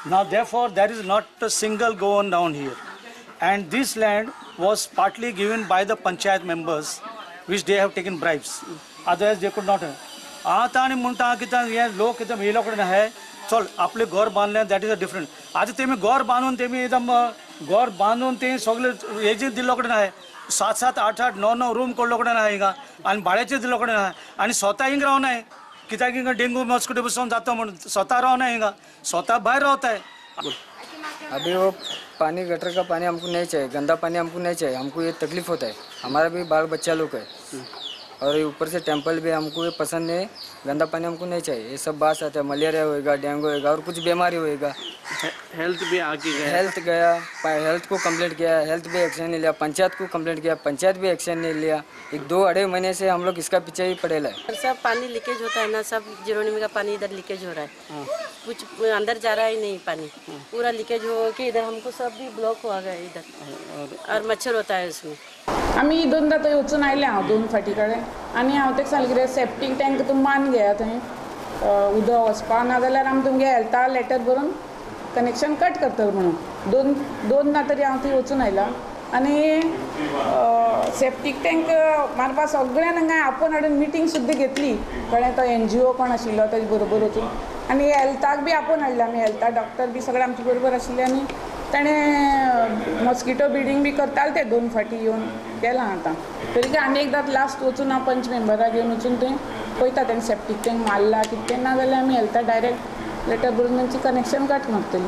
Now therefore there is not a single going down here. And this land was partly given by the panchayat members, which they have taken bribes. Otherwise they could not have. आता आणि म्हणता की हे लोक एकदम हे लोक आहे चल आपले घर बांधले दॅट इज अ डिफरंट. आता तेमी घर बांधून तेमी एकदम घर बांधून ते सगळे हे जे दिल्लोकडे आहे 7-7, 8-8, 9-9 रूम कोल्लोकडे आहे हिंगा आणि भाड्याचे दिल्लोकडे आहे आणि स्वतः हिंग राहून आहे कित्याक हिंगा डेंगू मस्किटो बसून जातो म्हणून स्वतः राहून आहे हिंगा स्वतः बाहेर राहत आहे. अभी वो पानी गटर का पानी हमको नहीं चाहिए, गंदा पानी हमको नहीं चाहिए. हमको ये तकलीफ होता है, हमारा भी बाल बच्चा लोग है और ऊपर से टेम्पल भी हमको ये पसंद नहीं. गंदा पानी हमको नहीं चाहिए. ये सब बात आता है, मलेरिया होएगा, डेंगू होएगा और कुछ बीमारी होएगा. हेल्थ भी आगे गया, हेल्थ को कंप्लेंट किया, हेल्थ भी एक्शन नहीं लिया. पंचायत को कंप्लेंट किया, पंचायत भी एक्शन नहीं लिया. 1-2 महीने से हम लोग इसका पीछे ही पड़ेला है. सब पानी लीकेज होता है ना, सब जीरोनिमी का पानी इधर लीकेज हो रहा है. कुछ अंदर जा रहा ही नहीं पानी, पूरा लीकेज हो के इधर हमको सब भी ब्लॉक हो गया इधर और मच्छर होता है उसमें. आम्ही 2दा थंय वचून आयले हांव 2 फाटी कडेन आनी हांव तेका सांगलें कितें सेप्टीक टँक तुमी मान घेया थंय उदक वचपा ना जाल्यार आमी तुमगे हेल्था लेटर बरोवन कनेक्शन कट करतलो म्हणून 2दा तरी हांव थंय वचून आयलां. आनी सेप्टीक टँक मारपा सगळ्यान हांगा आपोवन हाडून मिटींग सुद्दां घेतली कळ्ळें. तो NGO कोण आशिल्लो ताजे बरोबर वचून आनी हेल्थाक बी आपोवन हाडलें आमी. हेल्था डॉक्टर बी सगळे आमचे बरोबर आशिल्ले आनी ताणें मॉस्किटो ब्रिडींग बी करताले ते 2 फाटी येवन केलां आतां. तरी की आनी एकदां लास्ट वचून हांव पंच मेंबराक घेवन वचून थंय पळयता तेणें सेप्टीक टँक मारला कितें ना जाल्यार आमी हेल्था डायरेक्ट लेटर बरोवन तांची कनेक्शन कट मारतली.